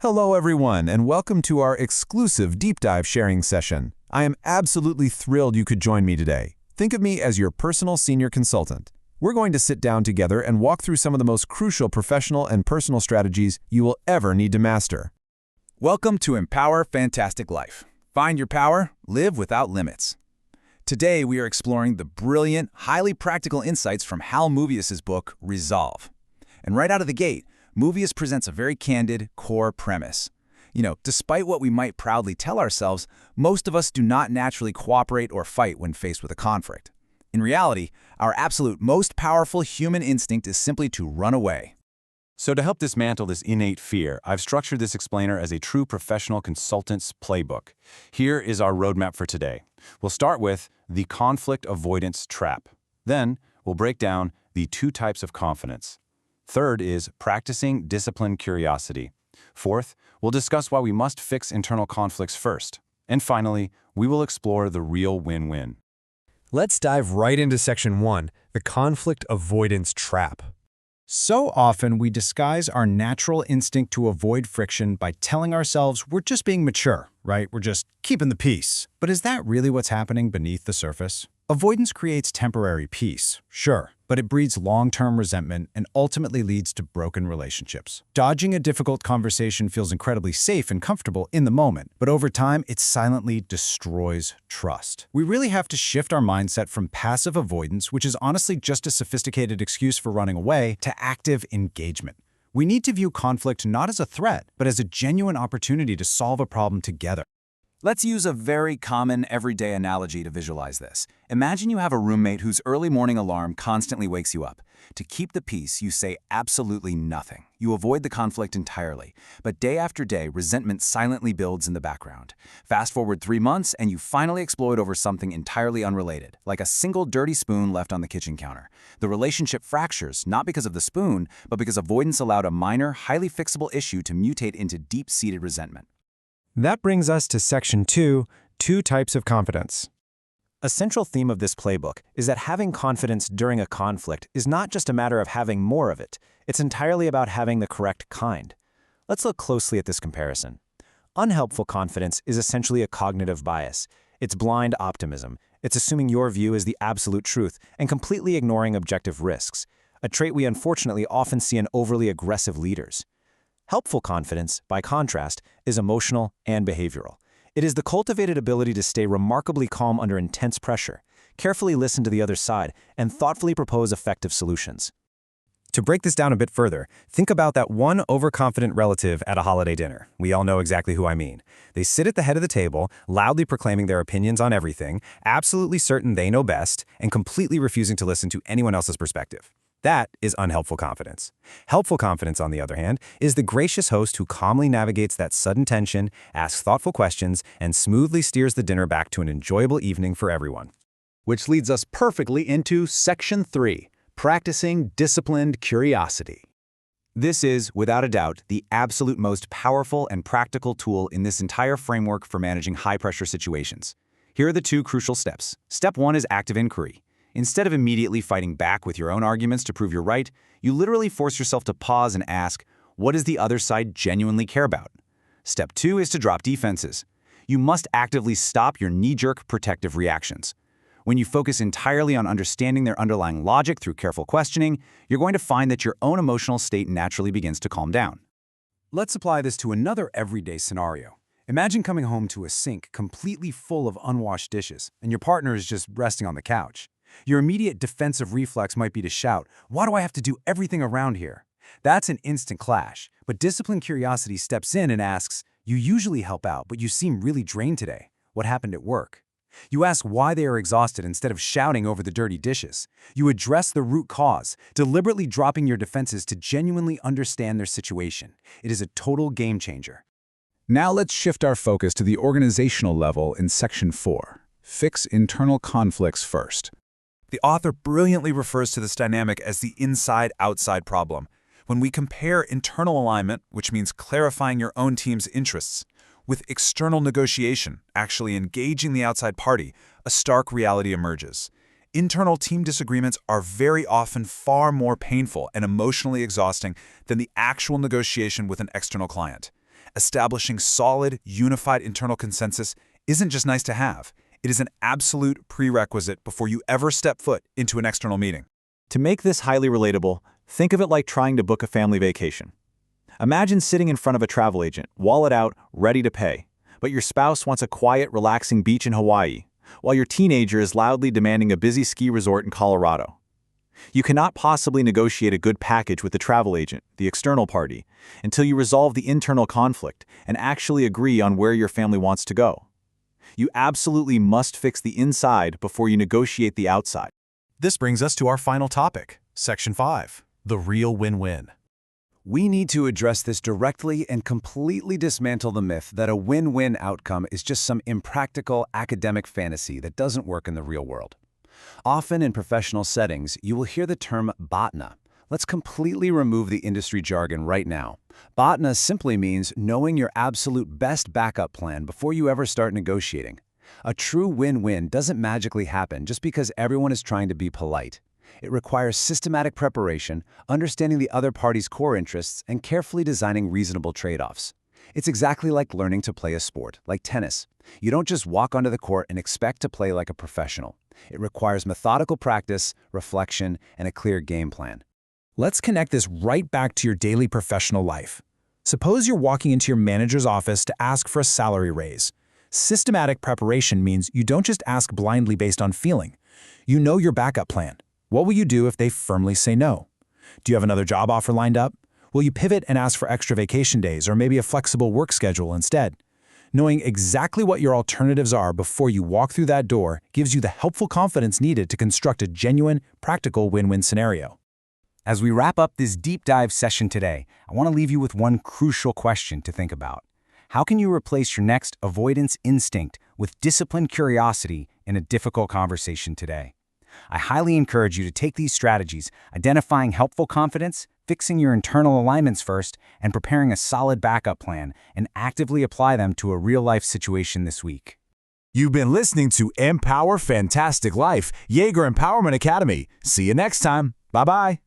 Hello everyone, and welcome to our exclusive deep dive sharing session. I am absolutely thrilled you could join me today. Think of me as your personal senior consultant. We're going to sit down together and walk through some of the most crucial professional and personal strategies you will ever need to master. Welcome to Empower Fantastic Life. Find your power, live without limits. Today we are exploring the brilliant, highly practical insights from Hal Moebius's book, Resolve. And right out of the gate, Moebius presents a very candid, core premise. Despite what we might proudly tell ourselves, most of us do not naturally cooperate or fight when faced with a conflict. In reality, our absolute most powerful human instinct is simply to run away. So to help dismantle this innate fear, I've structured this explainer as a true professional consultant's playbook. Here is our roadmap for today. We'll start with the conflict avoidance trap. Then, we'll break down the 2 types of confidence. Third is practicing disciplined curiosity. Fourth, we'll discuss why we must fix internal conflicts first. And finally, we will explore the real win-win. Let's dive right into Section 1, the conflict avoidance trap. So often we disguise our natural instinct to avoid friction by telling ourselves we're just being mature, right? We're just keeping the peace. But is that really what's happening beneath the surface? Avoidance creates temporary peace, sure, but it breeds long-term resentment and ultimately leads to broken relationships. Dodging a difficult conversation feels incredibly safe and comfortable in the moment, but over time, it silently destroys trust. We really have to shift our mindset from passive avoidance, which is honestly just a sophisticated excuse for running away, to active engagement. We need to view conflict not as a threat, but as a genuine opportunity to solve a problem together. Let's use a very common, everyday analogy to visualize this. Imagine you have a roommate whose early morning alarm constantly wakes you up. To keep the peace, you say absolutely nothing. You avoid the conflict entirely. But day after day, resentment silently builds in the background. Fast forward 3 months, and you finally explode over something entirely unrelated, like a single dirty spoon left on the kitchen counter. The relationship fractures, not because of the spoon, but because avoidance allowed a minor, highly fixable issue to mutate into deep-seated resentment. That brings us to Section 2, 2 types of confidence. A central theme of this playbook is that having confidence during a conflict is not just a matter of having more of it. It's entirely about having the correct kind. Let's look closely at this comparison. Unhelpful confidence is essentially a cognitive bias. It's blind optimism. It's assuming your view is the absolute truth and completely ignoring objective risks, a trait we unfortunately often see in overly aggressive leaders. Helpful confidence, by contrast, is emotional and behavioral. It is the cultivated ability to stay remarkably calm under intense pressure, carefully listen to the other side, and thoughtfully propose effective solutions. To break this down a bit further, think about that one overconfident relative at a holiday dinner. We all know exactly who I mean. They sit at the head of the table, loudly proclaiming their opinions on everything, absolutely certain they know best, and completely refusing to listen to anyone else's perspective. That is unhelpful confidence. Helpful confidence, on the other hand, is the gracious host who calmly navigates that sudden tension, asks thoughtful questions, and smoothly steers the dinner back to an enjoyable evening for everyone. Which leads us perfectly into Section 3, practicing disciplined curiosity. This is, without a doubt, the absolute most powerful and practical tool in this entire framework for managing high-pressure situations. Here are the 2 crucial steps. Step 1 is active inquiry. Instead of immediately fighting back with your own arguments to prove you're right, you literally force yourself to pause and ask, what does the other side genuinely care about? Step 2 is to drop defenses. You must actively stop your knee-jerk protective reactions. When you focus entirely on understanding their underlying logic through careful questioning, you're going to find that your own emotional state naturally begins to calm down. Let's apply this to another everyday scenario. Imagine coming home to a sink completely full of unwashed dishes, and your partner is just resting on the couch. Your immediate defensive reflex might be to shout, "Why do I have to do everything around here?" That's an instant clash, but disciplined curiosity steps in and asks, "You usually help out, but you seem really drained today. What happened at work?" You ask why they are exhausted instead of shouting over the dirty dishes. You address the root cause, deliberately dropping your defenses to genuinely understand their situation. It is a total game changer. Now let's shift our focus to the organizational level in Section 4. Fix internal conflicts first. The author brilliantly refers to this dynamic as the inside-outside problem. When we compare internal alignment, which means clarifying your own team's interests, with external negotiation, actually engaging the outside party, a stark reality emerges. Internal team disagreements are very often far more painful and emotionally exhausting than the actual negotiation with an external client. Establishing solid, unified internal consensus isn't just nice to have. It is an absolute prerequisite before you ever step foot into an external meeting. To make this highly relatable, think of it like trying to book a family vacation. Imagine sitting in front of a travel agent, wallet out, ready to pay, but your spouse wants a quiet, relaxing beach in Hawaii, while your teenager is loudly demanding a busy ski resort in Colorado. You cannot possibly negotiate a good package with the travel agent, the external party, until you resolve the internal conflict and actually agree on where your family wants to go. You absolutely must fix the inside before you negotiate the outside. This brings us to our final topic, Section 5, the real win-win. We need to address this directly and completely dismantle the myth that a win-win outcome is just some impractical academic fantasy that doesn't work in the real world. Often in professional settings, you will hear the term BOTNA. Let's completely remove the industry jargon right now. BOTNA simply means knowing your absolute best backup plan before you ever start negotiating. A true win-win doesn't magically happen just because everyone is trying to be polite. It requires systematic preparation, understanding the other party's core interests, and carefully designing reasonable trade-offs. It's exactly like learning to play a sport, like tennis. You don't just walk onto the court and expect to play like a professional. It requires methodical practice, reflection, and a clear game plan. Let's connect this right back to your daily professional life. Suppose you're walking into your manager's office to ask for a salary raise. Systematic preparation means you don't just ask blindly based on feeling. You know your backup plan. What will you do if they firmly say no? Do you have another job offer lined up? Will you pivot and ask for extra vacation days or maybe a flexible work schedule instead? Knowing exactly what your alternatives are before you walk through that door gives you the helpful confidence needed to construct a genuine, practical win-win scenario. As we wrap up this deep dive session today, I want to leave you with one crucial question to think about. How can you replace your next avoidance instinct with disciplined curiosity in a difficult conversation today? I highly encourage you to take these strategies, identifying helpful confidence, fixing your internal alignments first, and preparing a solid backup plan, and actively apply them to a real-life situation this week. You've been listening to Empower Fantastic Life, Jaeger Empowerment Academy. See you next time. Bye-bye.